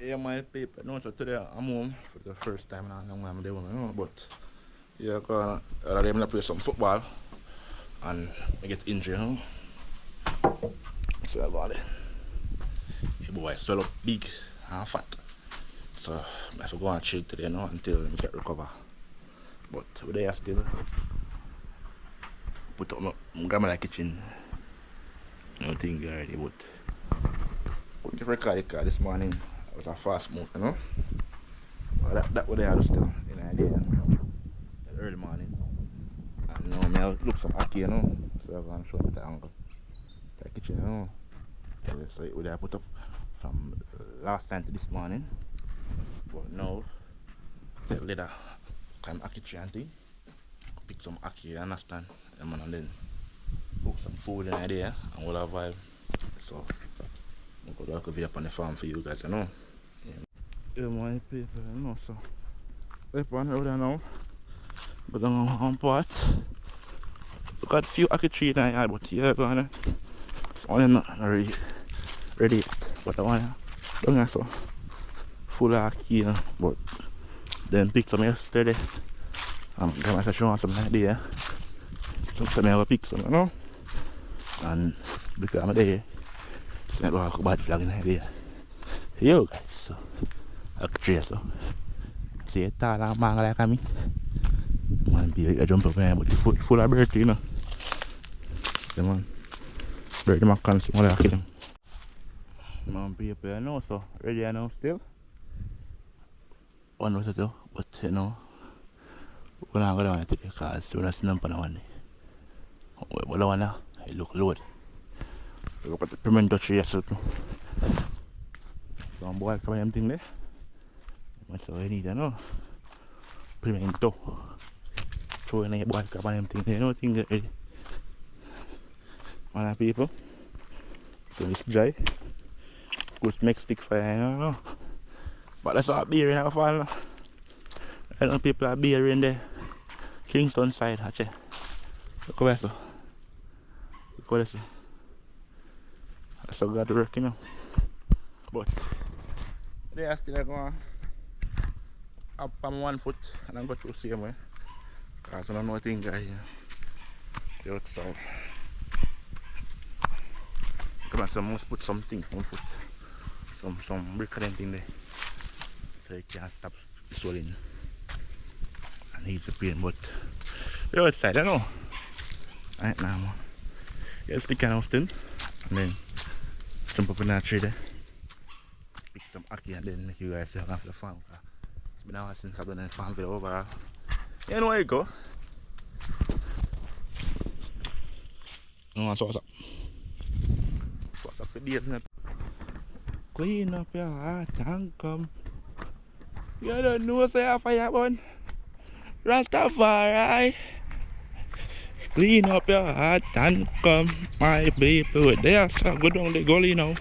Yeah, my people. No, so today I'm home for the first time in a long time. Doing, but yeah, cause them gonna play some football and I get injured, So I got it. The boy swell up big and fat. So I have to go and chill today, until I get recover. But today I still put up my grandma kitchen. Nothing already, but if I record the car this morning, it was a fast move, Well, that what they had still in the idea. Early morning. And now I look some Ackee, So I'm gonna show you the angle. The kitchen, Yeah, so it would have put up from last time to this morning. But now take later kind of Ackee and thing. Pick some Ackee, you understand? And then cook some food in there and we'll have vibe. So I'm gonna do a video up on the farm for you guys, Yeah, my people, so we're on over there now. But down on pot. We got a few Ackee trees in here, but yeah, gonna it's only not ready yet. But I want down here so full of Ackee, but then picked some yesterday. I'm gonna show you some idea. So I have pick some, And because I'm there, it's not like a bad flag in there. Yo guys, so Ackee tree so. See it tall and man like me. Man, be a jump up there, but it's full of birds, Yeah, man. Bird them can see what I kill them. Man, people, so ready now still. One was to do, but we're not going to do it today because we're not seeing them on one day. But the one now, it look load. Look at the pimento tree yourself. Some boy come and thing there. So I need to pimento. So I boy come and thing there, thing that ready. Man, people. So it's dry. Good make stick fire, But that's all beer in our fall. I know people are beer in the Kingston side, actually. Look over there, Look over there, That's how God work, But they are still going up on 1 foot and I'm going to go same way. Because I don't know what thing guy here. They look so. I must put something on foot. Some brick and thing there. So it can't stop swelling. And he's a pain, but the outside, I know. Right now, man. Get a stick and still. And then jump up in that tree there. Pick some Ackee and then make you guys have to the farm. It's been a while since I've done a farm video overall. You know where you go? No, so what's up? What's up for days, isn't it? Clean up your heart and come. You don't know say a fire burn. Rastafari. Clean up your heart and come. My people, they are so good on the gully now.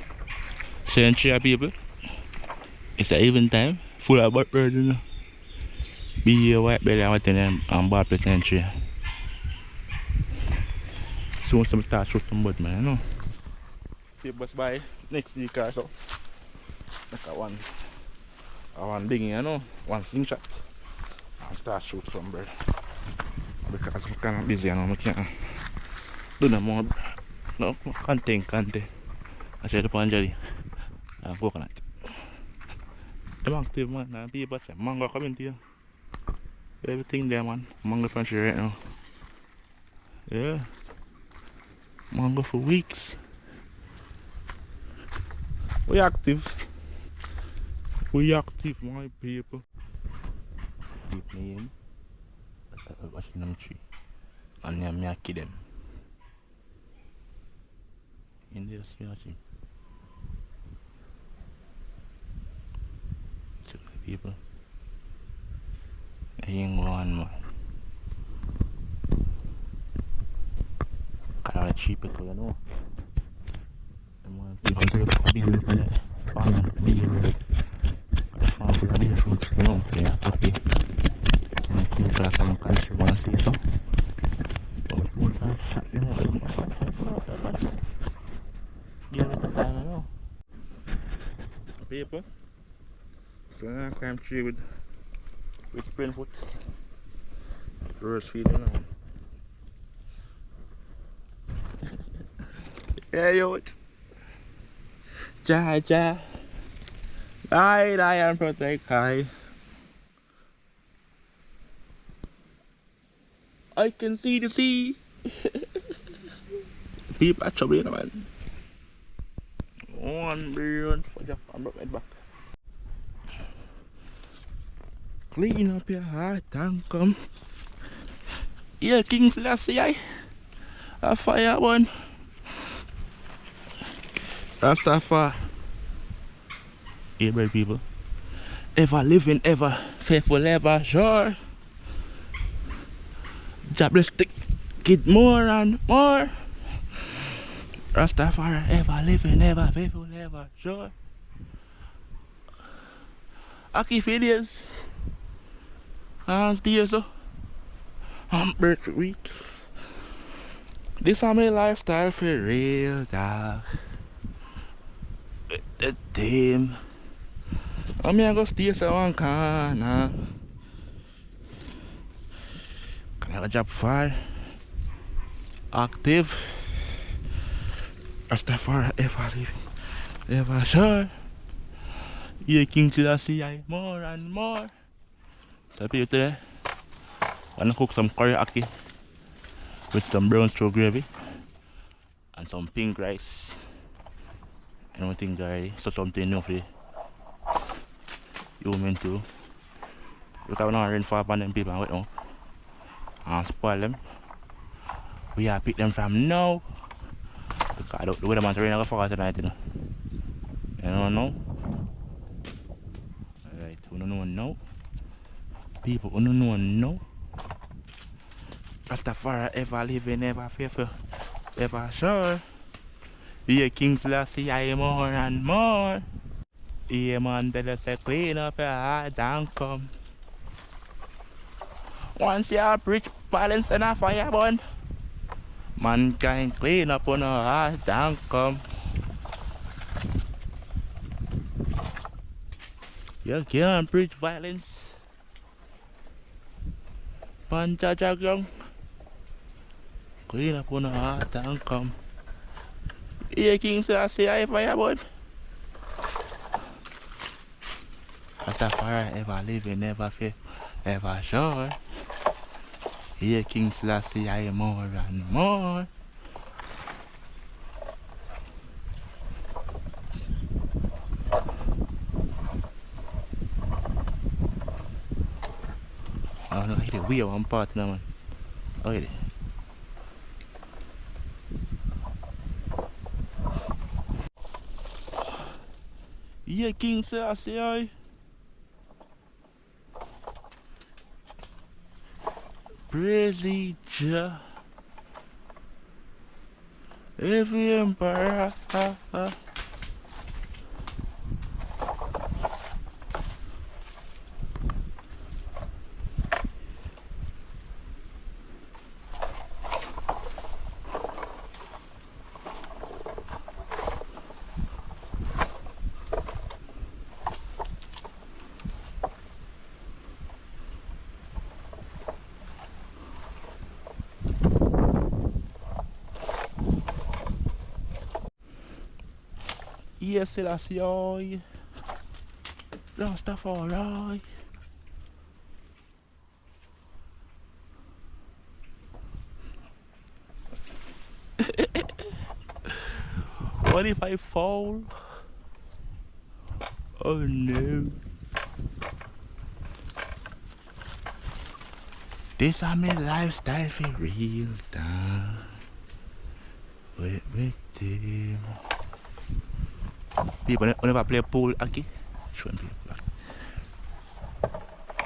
Saying cheer people. It's an even time. Full of birds, Be a white belly and what in them and bad potential. Soon some start shoot some bird, man, People by next week or so. Like one big, one slingshot. And start shoot some bird. Because I'm kind of busy I can't do no more. No, content. I said upon jelly and coconut. I'm active, man, and people say mango coming to you. Everything there, man. Mango from tree right now. Yeah. Mango for weeks. We active, my people. Keep me in. Watching them tree. And then I kill them. In there, see him. So my people. I ain't going, man. Kind of cheap, you know. People say it's beer for the farm, beer. Farm for the beer fruits, they are happy. And people are some country want to see so. But food are shut, Give it the time, People, So I climb tree with spring foot. Rose feeding on. Yeah, yo. Ja, ja. I am protect high. I can see the sea. People are trouble, man. 1 billion for Japan, broke my back. Clean up your heart and come. Yeah, King Selassie, a fire one. Rastafari. Yeah, brave people. Ever living, ever faithful, ever sure. Jobless stick, kid more and more. Rastafari, ever living, ever faithful, ever sure. Ackee videos. And stay so. I'm birth week. This is my lifestyle for real, dog. The team. I'm gonna stay so one corner. I got a job far. Active. Rastafari ever living, ever sure. Yeah, King Selassie, more and more. So people today, I'm gonna cook some curry ackee with some brown stew gravy and some pink rice. I don't think already, so something new for you mean too. Because we don't rain fall upon them people and wait now and spoil them. We have to pick them from now. Because the weatherman's rain will fall tonight, you know. You don't know? Alright, we don't know now. People, we don't know now. Rastafari ever living, ever faithful, ever sure. Yeah, King Selassie, I more and more. Yeah, man, better say clean up your heart and come. Once you preach violence and a fire burn, mankind clean up on our heart and come. You can't preach violence. Panchajagong, clean up on our heart and come. Yeah, King Selassie, I fire burn. Rastafari ever living, ever faith, ever sure. Yeah, King Selassie, I am more and more. Oh no, I hit a wheel one part now, man. Oh, hit it. Yeah, King Selassie, I. Praise Jah. Every emperor. Yes, Selassie, Rastafari. What if I fall? Oh no. This is my lifestyle for real time. With team. People never play pool, Ackee. Shouldn't play pool.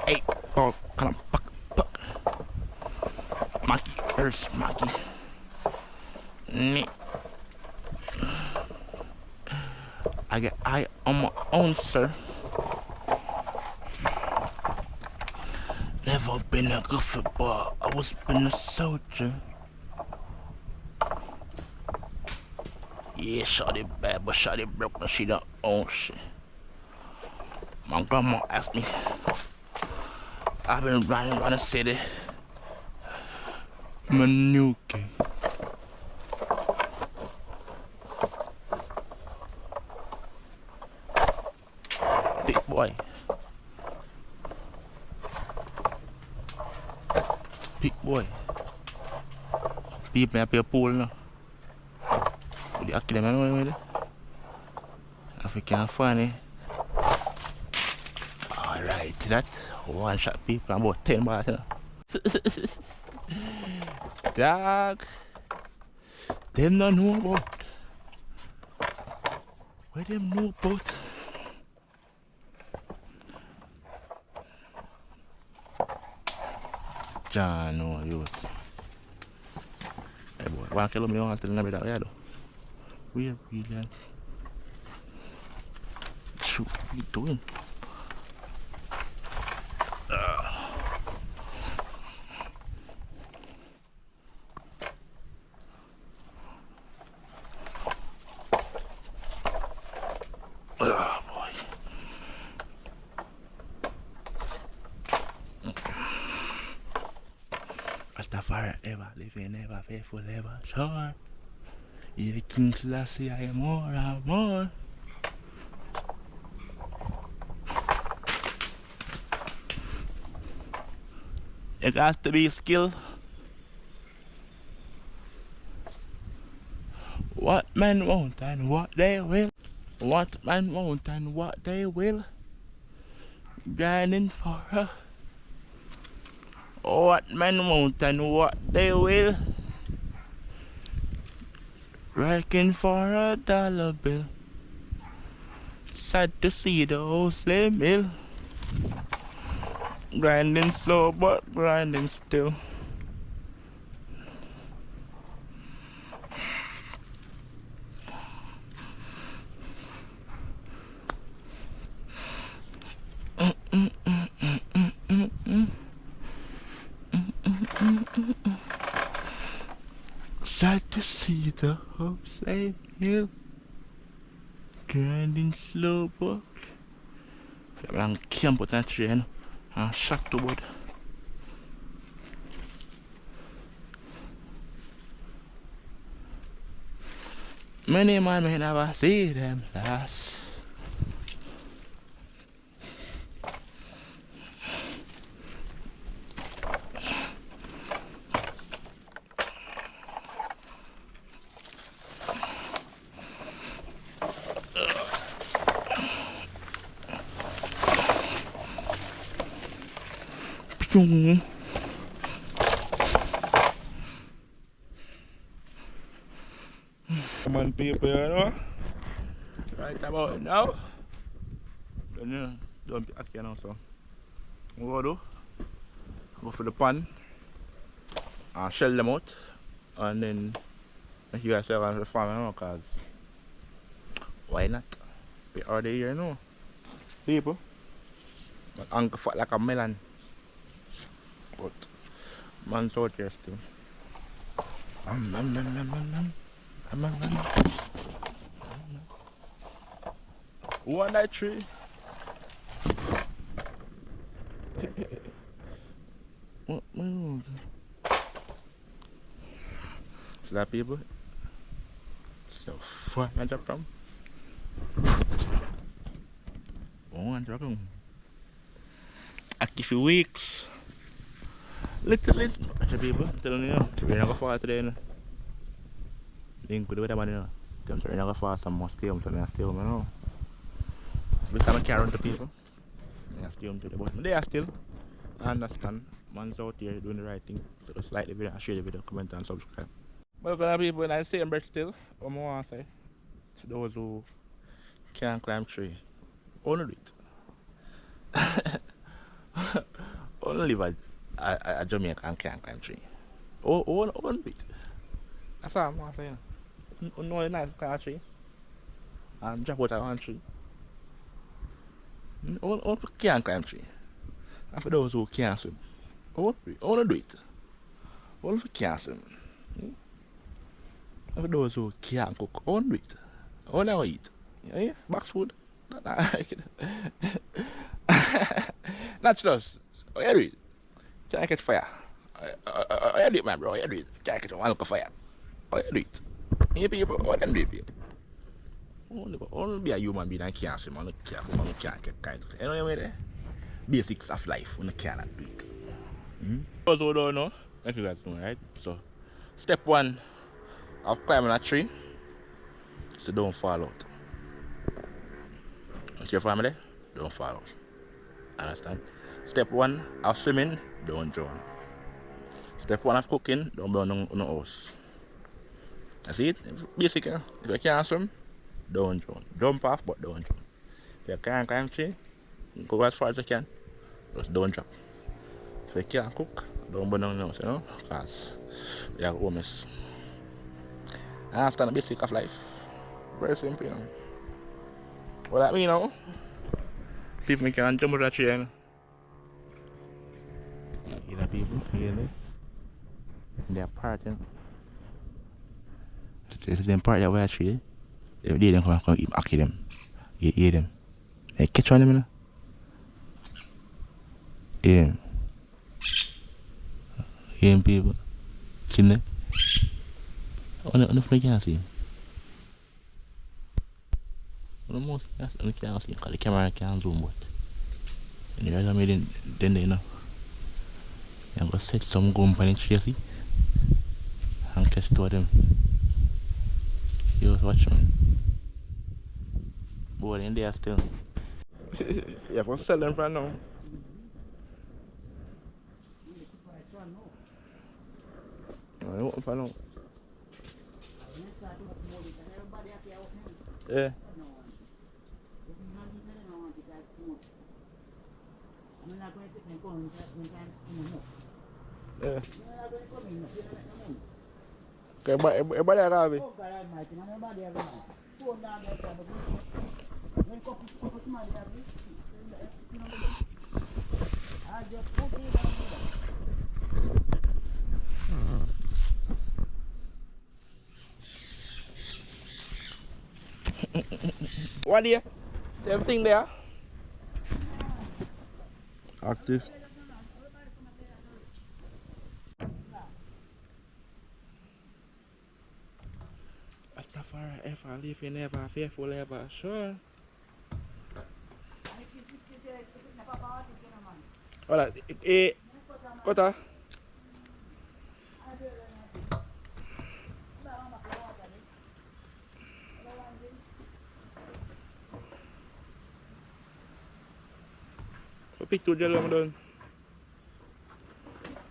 Hey, ball, come on, puck. Mackie, earth, Mackie. I get eye on my own, sir. Never been a good football. I was been a soldier. Yeah, shawty bad, but shawty broke, but she don't own shit. Man grandma asked me. I've been running around the city. Manuki. Big boy. Big boy. People up here pool now. With the Ackee them, with it. If we can't find it. Alright, that one shot people about 10 bars, you know. Dog. Them don't know about. Where them know about? John, no, you. Hey boy, 1 kilometer on to the number that way though. Where we land? Shoot, what you doing? Oh boy. Rastafari ever living, ever faithful, ever sure. Yeah, the King Selassie, I am more and more. It has to be skill. What men want and what they will. What men want and what they will. Grinding for her. What men want and what they will. Working for $1 bill. Sad to see the whole slave mill. Grinding slow but grinding still. Sad to see the whole slave mill. Grinding slow but. I'm camp with that train. I'm shocked about. Many man may never see them last. Come on people, you know? Right about now. Don't be Ackee now, so what do? Go for the pan and shell them out and then make you guys have the farm, you know, cause why not? We already here, you know. People. But uncle fat like a melon. But man's out here still. Who on that tree? What? See that people? So far, I drop from. Oh, I drop them. Ackee for weeks. Little people, telling you, we're not going far today. Link with the weatherman, you know. Them say we're not going far, some more stay home, so I stay home, you know. Every time I carry on to people, I stay home to the bottom. They are still, I understand. Man's out here doing the right thing. So just like the video, share the video, comment and subscribe. But for the people in the same breath still, what I want to say to those who can't climb tree, only do it. Only live a Jamaica and can't climb tree. Only do it. That's all I'm saying. No, it's nice to climb a tree and drop out of one tree. Only can't climb tree. And for those who can't swim, only do it. Only for can't swim. And for those who can't cook, only do it. Only eat. Yeah, box food. Naturals. How you do it? Can't catch fire. How you do it, man, bro? How you do it? Can't catch one look of fire. How you do it? You people, how them do it, people? Only be a human being and can't swim, and can't get kind of. You know what I mean? Basics of life, you cannot do it. Those who don't know, if you guys know, right? So, step one of climbing a tree, so don't fall out. What's your family? Don't fall out. Understand? Step one of swimming, don't drown. Step one of cooking, don't burn no house. That's it. Basic, you know? If you can't swim, don't drown. Jump off, but don't drown. If you can't climb tree, go as far as you can, just don't drop. If you can't cook, don't burn no house, you know? Because you have a mess. Understand the basic of life. Very simple, you know. What that mean, you know? People can jump on that tree, you know. You know, people, you know? They're partying. If them part that way tree, they don't come eat Ackee them. You eat them. They catch on them, you know? Yeah. Yeah, people. See them? On the can't see him. On the most you can't see him because the camera can't zoom, but you know, then you know. I'm gonna set some gum on the tree, see? And catch two of them. You watch man. Boy, in there still. Yeah, for sell them for now. I want for now. Yeah. Yeah. Okay, everybody have it. What do you? Same thing there. Active. Rastafari ever live in ever faithful ever sure. Hola, Kota. Pick two jelly, I'm done.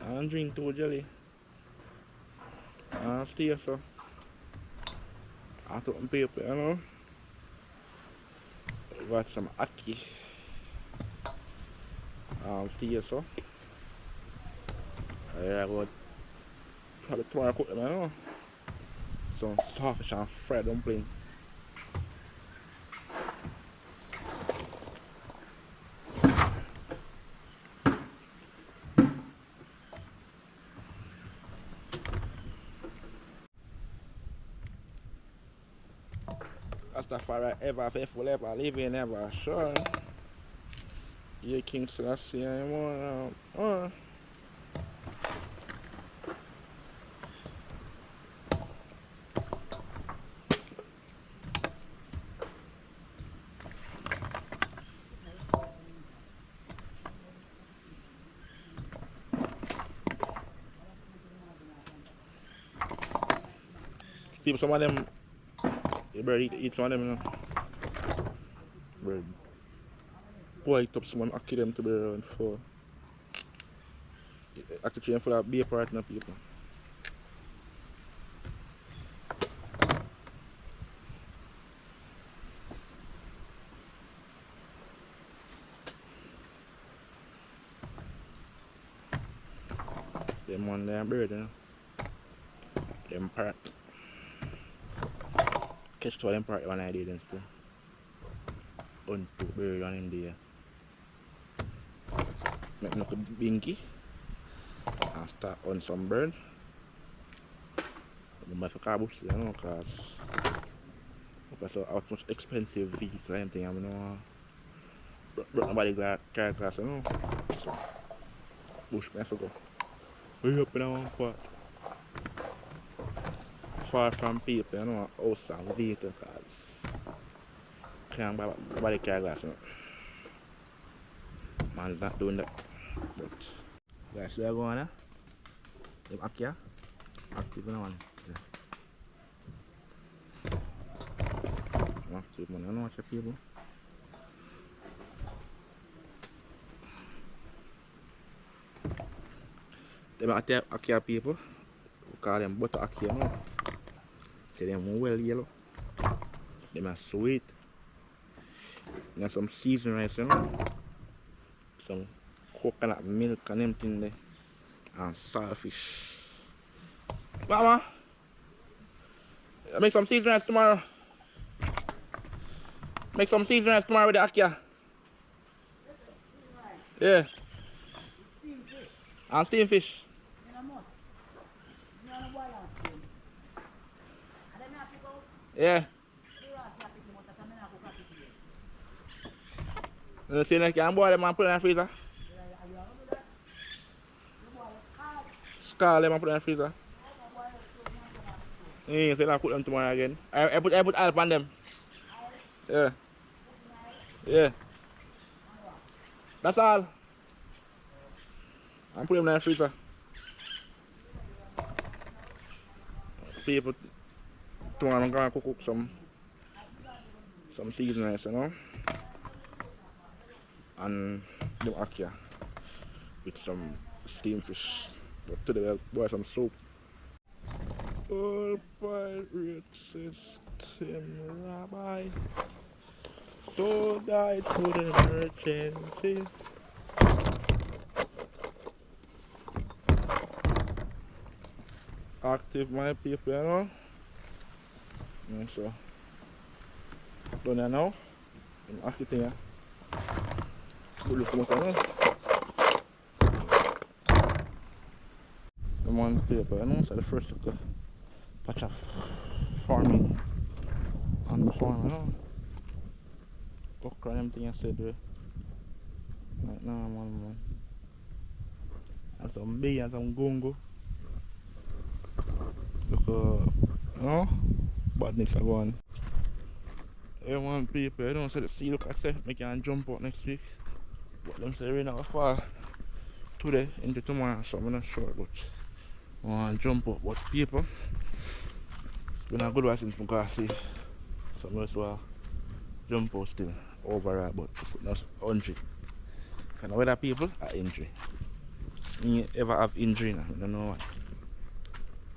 And drink two jelly. And stay so. I took some paper, you know. Got some Ackee. Stay so. I got probably tomorrow cook them, you know. Some sausage and fried dumpling. Rastafari ever faithful ever living ever sure. You King Selassie anymore now. People, some of them, the bird eat some of them, you know. Bird. Boy, eat up some of them, Ackee them to be around for. Ackee chain full of beer partner people. Them one them bird, you know. Them parrot. Catch two of them parrot one idea then still. On two bird on him there. Make me look binky. And start on some bird. I'm going to carbush, you know, because how much expensive vehicle and thing, I know. Broke nobody carry glass, you know. So, bush me for go. We up in one part. Far from people, you know, house and vehicle cars. Can't buy nobody carry glass, you know. Man's not doing that. But guys, so they're going there. Them Ackee, active in one. Active man, I don't watch the people. Them Ackee people, we call them butter Ackee, you know. Say them well yellow. Them are sweet. And some seasoned rice, you know. Some coconut milk and them thing there. And saltfish. Mama, I make some seasoned rice tomorrow. Make some seasoned rice tomorrow with the Ackee. Yeah. Steamed fish. And steamed fish. You know must. You know boil and steam. And then I pick out Yeah. the rice I pick them out and then I cook it You here. see, I can boil them and put them in the freezer. Yeah, you want to do that? You boil it hard. Scald them and put them in the freezer. You boil it so you don't have to. Yeah, so I cook them tomorrow again. I put oil on them. Yeah. Yeah. That's all. I put them in the freezer. People, tomorrow I'm gonna cook some seasoned rice, you know, and the Ackee with some steamed fish. But today we'll boil some soup. All pirate system rabbi, so die to the emergency. Active my people, you know. And so done there now. I'm active thing, yeah. Good look at it, the one paper, you know, so the first of the patch of farming on the farm, you know. Okra and them thing I said right now, man. And some bee and some gungo. Look, you know, badness are going. Yeah, man, people, you know, so the sea look like say, I can jump out next week. But them say rain out far today into tomorrow, so I'm not sure, but I want to jump out. But people, it's been a good while since I see some else will jump out still overall, but not injury. Kind of weather people are injury. Me ever have injury now, I don't know why.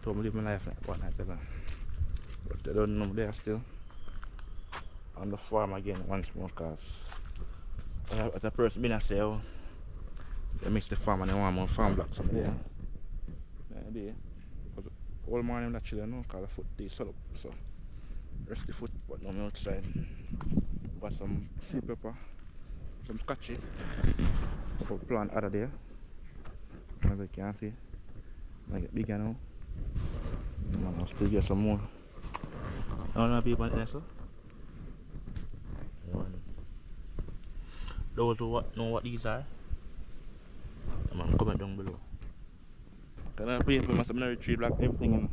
So I live my life like one night ago. But they don't know they are still on the farm again once more, because as a person been a say, oh, they miss the farm and they want more farm blocks from there. Because all morning actually, you know, because the foot is set up, so rest the foot, but no outside. Got some sweet pepper, some scotchy, couple plant out of there. As you can see, I get bigger now. I'll still get some more. I don't know people in there, so. Those who know what these are, comment down below. Because people must have been tree block everything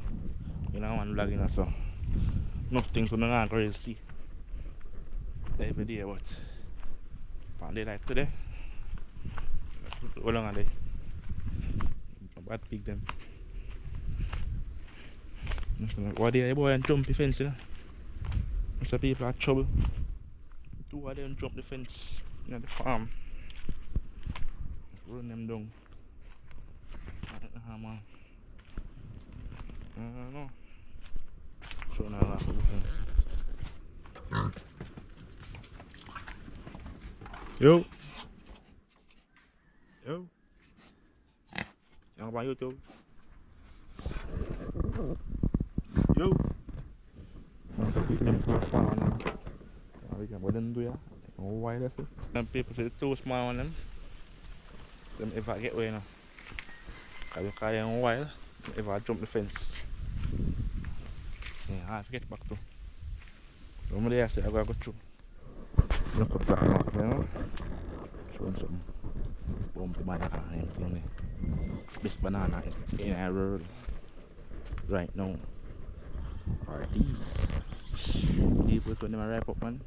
in one vlog, you know, so enough things we don't really see every day, but on day like today, how long are they? Bad pig them. What they boy and jump the fence, you know? Some people are trouble. Two of them jump the fence in the farm. Run them down. Man. I don't know. So now I have to Yo. Yo. Yang apa YouTube? Yo. We can do ya. Why that's it? Some people say too small on them. Them if I get away now. Because I am wild. If I jump the fence. Yeah, I have to get back to. So I'm there, I gotta go through. Look up that mark, you know. showing some bumpy banana and thing. Best banana in our world right now are these. People when they wrap up man.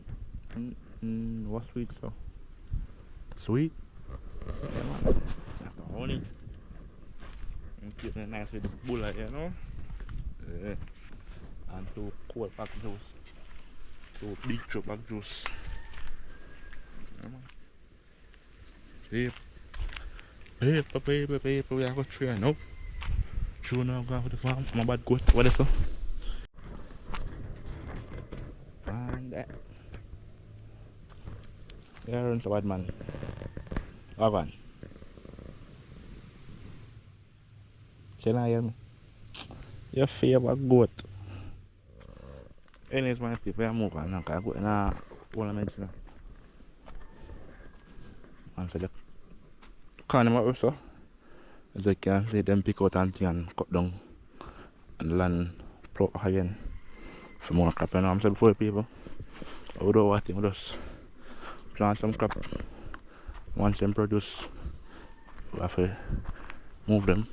What sweet so? Sweet? Yeah man. That's the honey. And keep it nice with the bullet, you know? And 2 cold pack juice. 2 big chop pack juice. Yeah man. Paper, we have got 3 now. True now I'm going for the farm. I'm a bad goat. What is that? And that. Yeah, runs a bad man. Avan. Can I hear me? Your favorite goat. Anyways, my people, I move on. I go in a whole medicine. And so the corner of so as you can see them pick out and thing and cut down and land plot again for more crop. You know what I'm saying before people? Although what thing we just plant some crop. Once them produce we have to move them.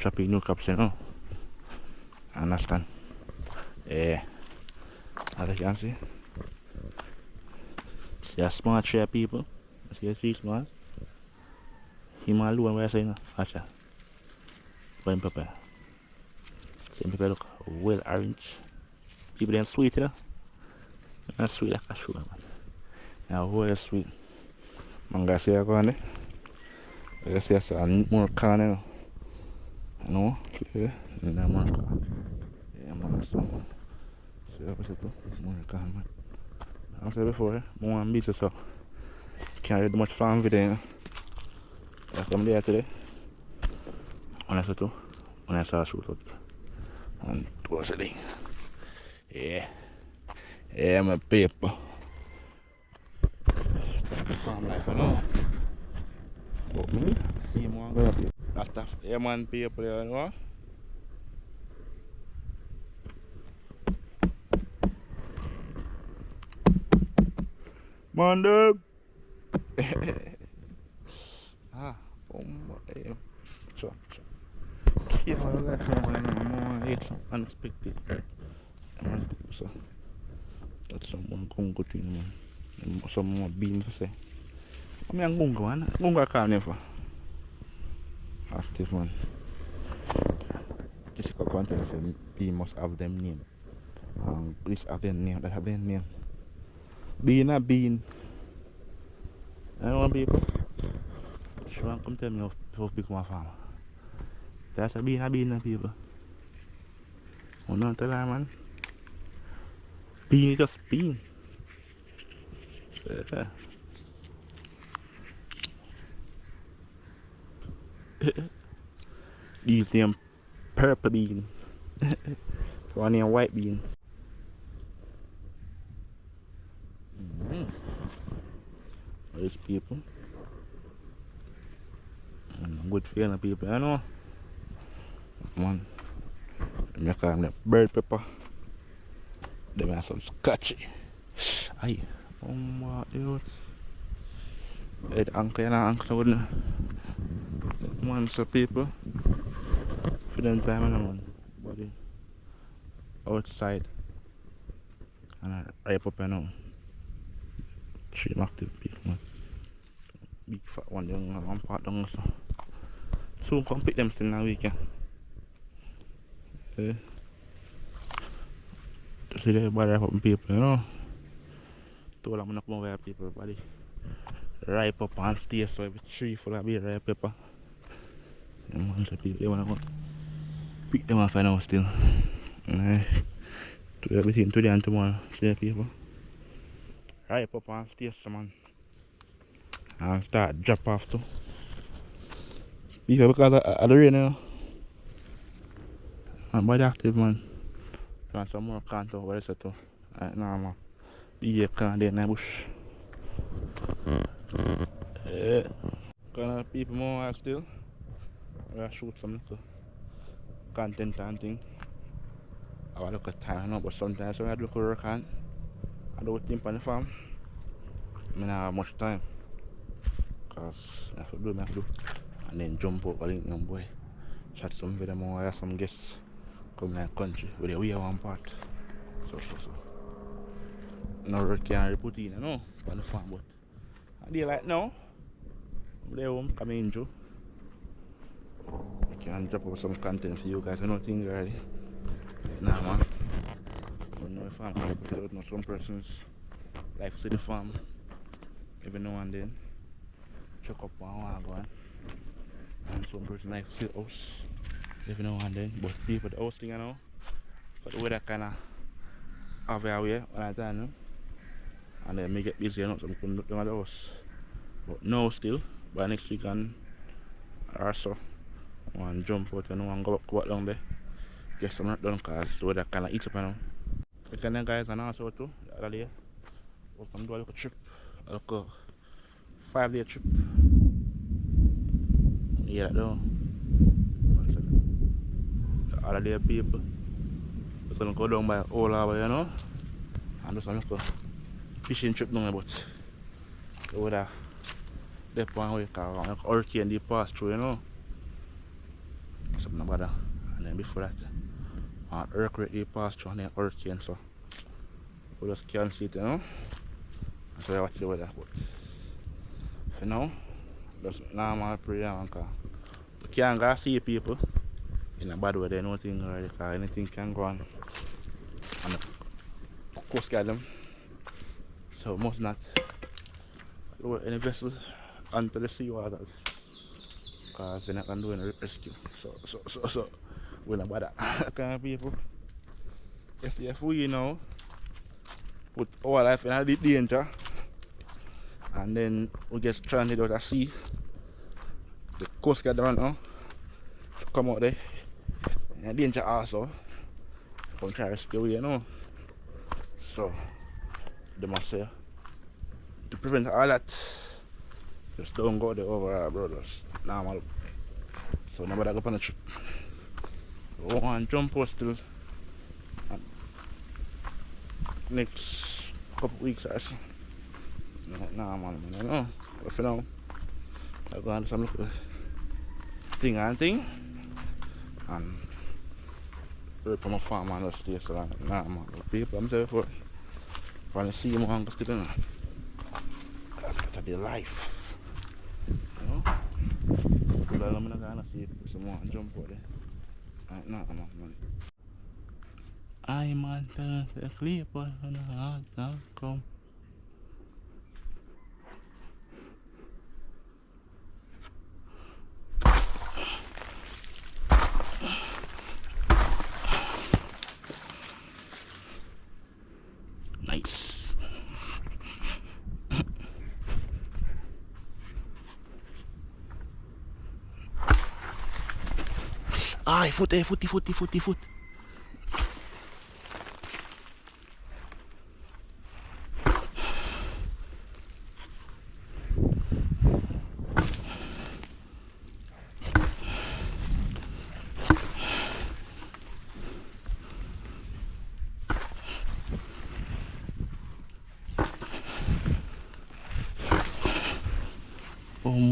Chop in new crops, you know. Understand? Yeah. As you can see. See a smart tree people. See a tree smart. Him alone where I say no. Watch that. Green pepper. Same pepper look well orange. People them sweet, you know. Not sweet like a sugar man. Now well sweet. Manga see I go on there. I see I saw more corn, you know. You know? Yeah. And then more corn. Yeah man, so. See what I said too? More corn man. I said before, more ambitious so. Can't read much farm video, you know. That's what I'm there today. When I saw too. When I saw shoot out. And what's the thing? Yeah. Yeah, my paper. Farm life, you know. But me, same one going up here. That's the yeah, man paper, you know. Monday. Ah, yeah. Sure. Yeah, man, it's unexpected. So that's someone Congo thing, man. And some more beans, say. I mean, Congo, man. Congo can't never. Active, man. Just got content, say, bean must have them name. Please have their name, that have their name. Bean a bean. I don't want people. She want come tell me how to become a farmer. That's a bean, people. Oh, don't tell her, man. Bean is just bean. Yeah. These name purple bean. So I name white bean. These people. Good feeling people, you know. Man. They call them bird pepper. They have some scotchy. Aye. Oh my dude. Hey, the uncle and uncle wouldn't. Man, so people. For them time, man. Body. Outside. And I ripe up, you know. 3 active people, man. Big fat one, young one part down so. Soon come pick them still now weekend. Yeah. See everybody ripe up people, you know. Told them not come over people, body. Ripe up and stay so every tree full of beer ripe pepper. And bunch of people they wanna go pick them off now still. And do everything today and tomorrow. See people. Ripe up and stay so man. And start drop off too. Because of the rain, you know. And body active, man. Want some more corn too, what is it too? Right now, man. Be a corn there in the bush. Yeah. Kind of people more still. I shoot some little content and thing. I look at time now, but sometimes when I look at work on, I do things on the farm. I don't have much time. Cause I have to do. And then jump up a link young boy. Chat some video more, I have some guests come like country where we are one part. So. No work can put in, you know, on the farm, but I do like now. I'm there home, come in Joe. I can drop up some content for you guys. I don't think already. Nah man. I don't know if I'm gonna put out not some persons like to the farm every now and then. Check up one go on. And some person like to see the house every now and then. But people the house thing you know. But the weather kinda have a way when I time, you know? And then me get busy you know, so I couldn't look down at the house. But now still, by next weekend or so, I want to jump out and go back down there. Get some work done because the weather kinda eats up you know. Again guys, and also too, the other day, welcome to a little trip, a little 5-day trip. Yeah, that though. The other day people, just gonna go down by all hour, you know, and just a little fishing trip down there, but the weather, that one way, because hurricane they pass through, you know. Something about that. And then before that, earthquake they pass through and then hurricane, so we just can't see it, you know. That's why I watch the weather, but for now, just normal prayer because we can't go see people in a bad weather, nothing already, because anything can go on and the coast guard them. So must not lower any vessel onto the sea waters because they're not going to do any rescue. So we're not bother. Kind of people. Yes, if we now put our life in a danger and then we get stranded out at sea, the coast guard right now come out there in a danger also. Come try to rescue you know. So they must say to prevent all that, just don't go there overall, brothers. Normal. So nobody go on a trip. We want to jump out still next couple weeks or so. Nah man, you know. But for now, I'm going to do some little thing and work on my farm and just stay so nah man. People I'm saying for want to see more and still you know. That's the life. You know? But I'm not gonna see someone jump out there. Right now, man. I'm on the clip on the hard come. Nice. Ay, foot.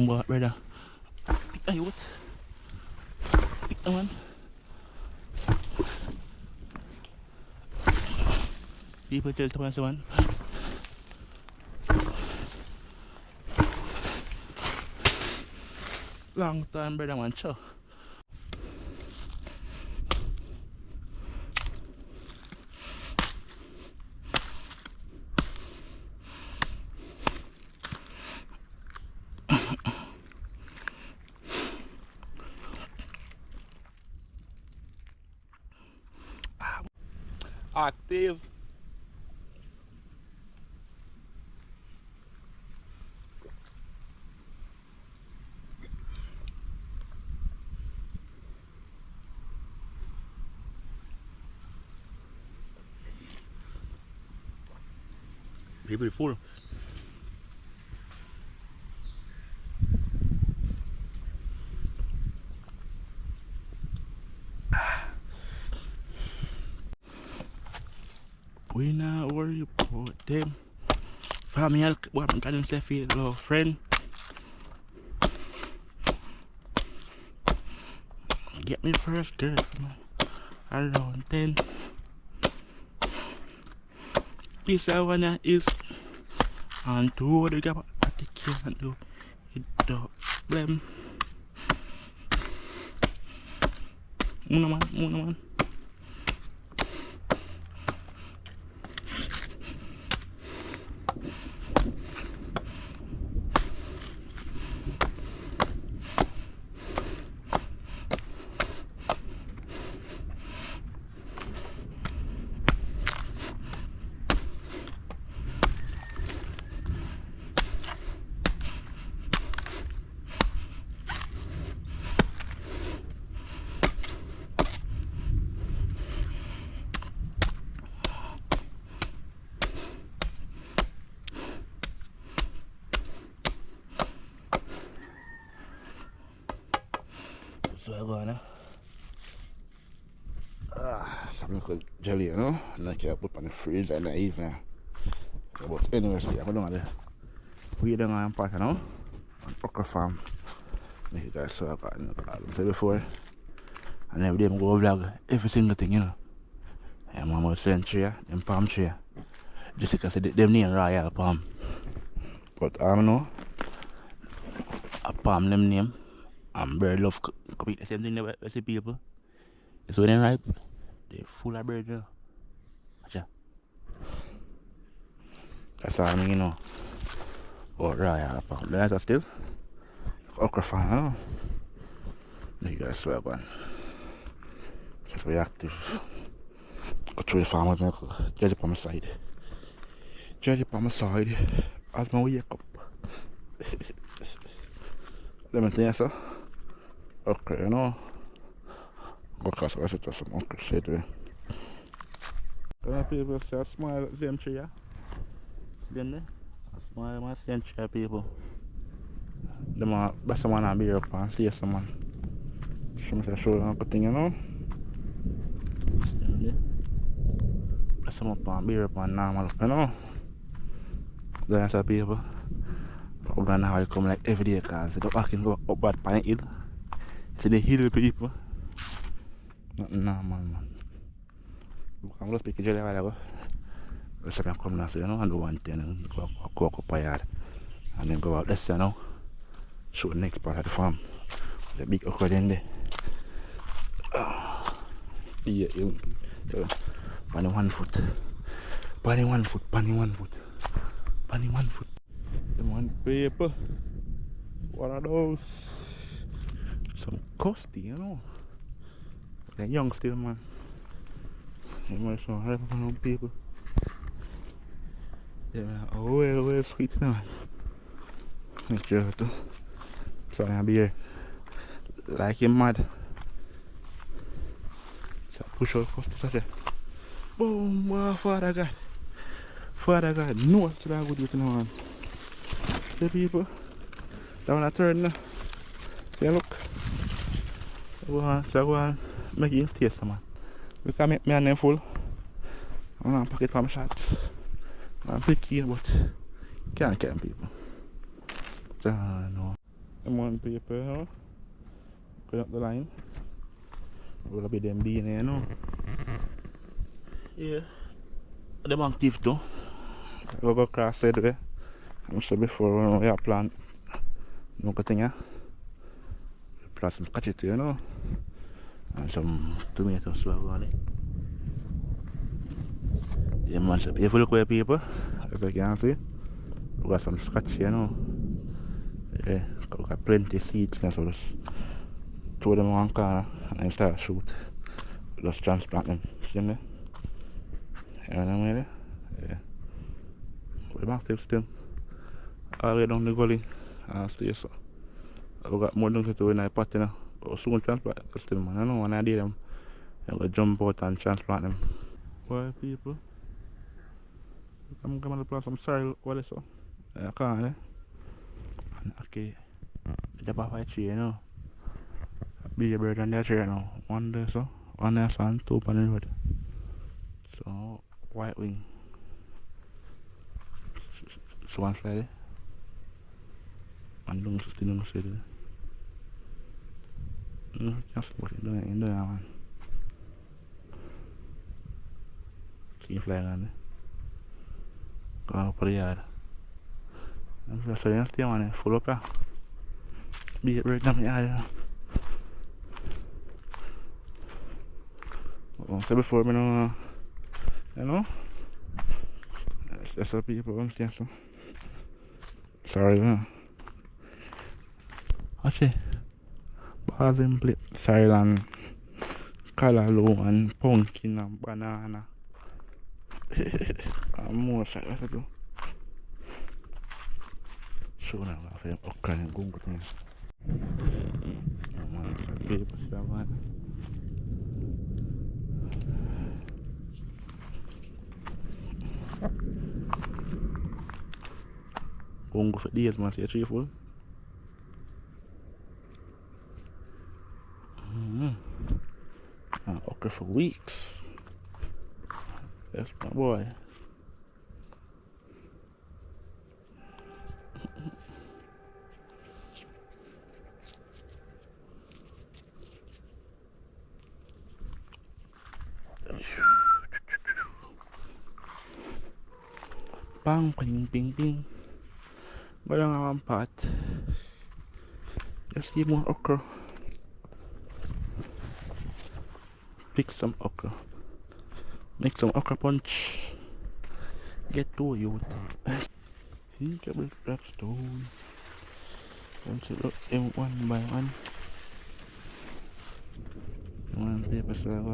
What, brother? Ay, what? Pick that one. People tell to one. Long time, brother, man, show. Active. People full. We not worry about them. Family, what I'm gonna say for your little friend. get me first girl around 10. This one is on two the gap at the can't do it the blame. Muna man. So I go now. Some little jelly, you know, like I put on the fridge and the evening. But anyway, so I go down there. We don't have part, you know, on Okra farm. Make you guys saw I say before. And every day I go vlog every single thing, you know. And mama send tree, them palm tree. Just because them name royal palm. But I don't know. A palm them name. And bird love copy the same thing they see people. It's when they ripe, they're full of bird, you know. Watcha. That's all I mean, you know. Oh, royal palm. The nice still. Okra farm, you know. You guys swear, man. Just very active. Go through the farm with me, judge it on my side. Judge it on my side as I wake up. Let me tell you, sir. Okay, you know. Okra, so I said some okra straight away. Can I people say a small same tree, yeah? See them there? A small same tree, people. Them are best man and beer up and see some man. Show you a good thing, you know. Best them up and beer up and normal up, you know. That's how people. We're gonna have to come like every day because they don't go up bad pine hill. See the hill people. Nothing normal, man. I'm just picking jelly while ago. We should come now, so you know, and do one thing and go up a yard. And then go out this, you know. Show the next part of the farm. The big okra in there. Yeah, so, bunny 1 foot. Bunny 1 foot. Bunny 1 foot. Bunny 1 foot. Them one paper. What are those? Some costly, you know. They're young still, man. You might show half of them people. Yeah, man. Oh, well, sweet now. Make sure to. So I'll be here. Like him mad. So push out first such a boom, wow, Father God. Father God, no what should I go do to now, man. See people. Down a turn now. See look. So go on, make it taste, man. We can make me and them full. I'm gonna pack it from shot. I'm picky, but can't get them people. No. I'm on paper, you know. Going up the line. Will be them being here, you know. Yeah. Them active too. We'll go across the way. I'm sure before we have plant. No good thing, yeah. Plant some catch it, you know. And some tomatoes well on it. Yeah, man, so if you look where people, as you can see, we got some scotch here, you know. Yeah, we got plenty of seeds now, so just throw them on corner and then start shoot. Just transplant them, see them there? You know what I mean? Yeah. But them active still. All the way down the gully and stay so. We got more things to do in the pot, you know. But soon transplant them still, man. I know when I do them, I'm going to jump out and transplant them. Boy, people. I'm going to plant some soil, what is so? I can't, eh? And Ackee, the top of a tree, you know. A big bird on that tree now. One there, so. One there, so, and two on the road. So, white wing. So, one fly there. One long, still long, Just what you doing, man. Keep flying on it. Go up the yard. I'm just saying, stay on it, full up here. Be it right down the yard. So before me know, you know, that's what people understand. So sorry, man. Actually, balls in plate, silent, callaloo and pumpkin and banana. And more side what I do. Show them off them okra and gungo things. Oh man, it's a paper stuff, man. Gungo for days, man. See a tree full. And okra for weeks. That's my boy. Bang, ping, ping, ping. Walang akong pot. Just see more okra. Pick some okra. Make some okra punch. Get to you. Think about that stone. Once you look in one by one. One paper slab,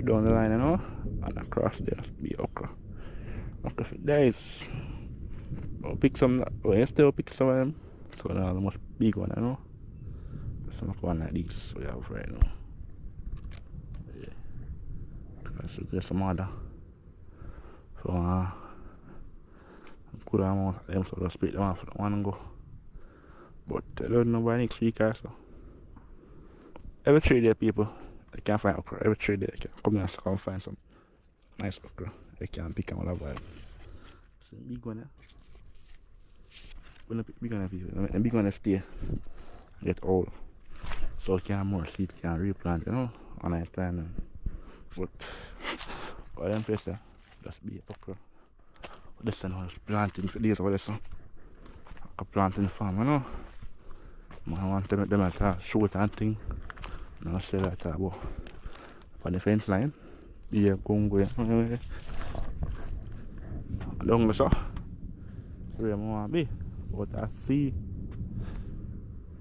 down the line, you know, and across there be okra. Okra for days. I'll pick some, well, you still pick some of them. So now the most big one, you know. Some one like this we have right now. Yeah. Because we get some other. So good amount of them, so I'll split them off for one and go. But I don't know by next week also. Every 3 days, people, I can find okra. Every 3 days, I can come and come find some nice okra. I can pick them all up. So big one, yeah. When I pick big one, people, the big one stay, get old. So can more seeds can replant, you know, on a time. But all them places, just be okra. This one was planting for days over this one. I can plant in the farm, you know. I want to make them at a shoot and thing. Now say that about on the fence line. Yeah, Congo. Don't go so. Where I want to be. But I see.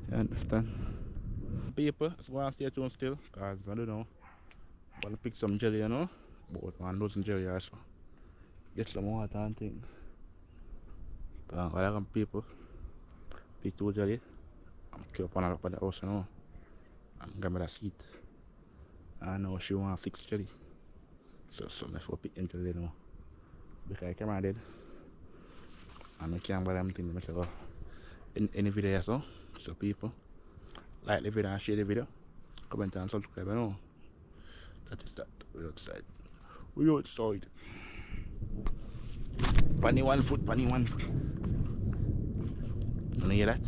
You understand? People, it's going to stay tuned still. Because I don't know. I'm going to pick some jelly, you know. About 1 dozen jelly also. Get some water and things. Because I like people. Pick 2 jelly. I'm keep up on the house, you know. I'm gonna that seat. I know she wants 6 jelly. So I for pick into the now. Because I came out dead. And I can't buy them things myself. In any video so people like the video and share the video. Comment and subscribe, you know. That is that. We outside. We outside. Panny 1 foot, panny 1 foot. You hear that?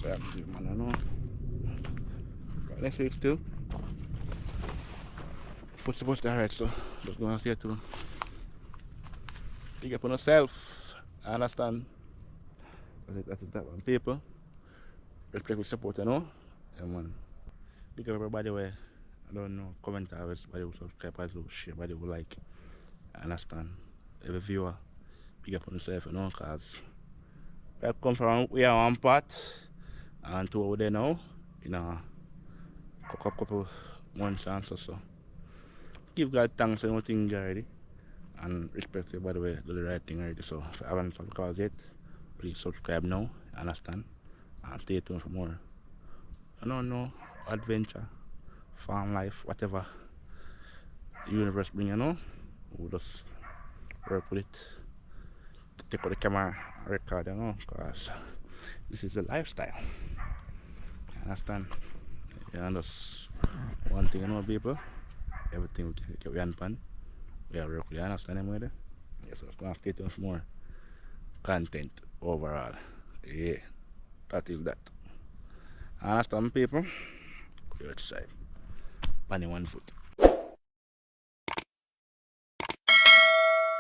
Man, I know. But next week still. What's supposed to alright, so just gonna stay tuned. Big up on yourself. I understand. That is that one. People. Respect with support, you know. Yeah, man. Big up everybody where I don't know. Comment, everybody will subscribe, everybody will share, everybody will like. I understand. Every viewer. Big up on yourself, you know, because we have come from we are one part. And 2 over there now, you know, couple months and so. Give God thanks for everything already. And respect you, by the way, do the right thing already. So if you haven't subscribed yet, please subscribe now, understand? And stay tuned for more. I don't know, adventure, farm life, whatever the universe bring, you know. We'll just work with it. Take out the camera, record, you know, because this is a lifestyle. Understand? Yeah, and that's one thing, you know, people. Everything we get we pan. We are work, you understand them with it? Yes, so it's gonna stay tuned for more content overall. Yeah, that is that. Understand people? Outside. Only 1 foot.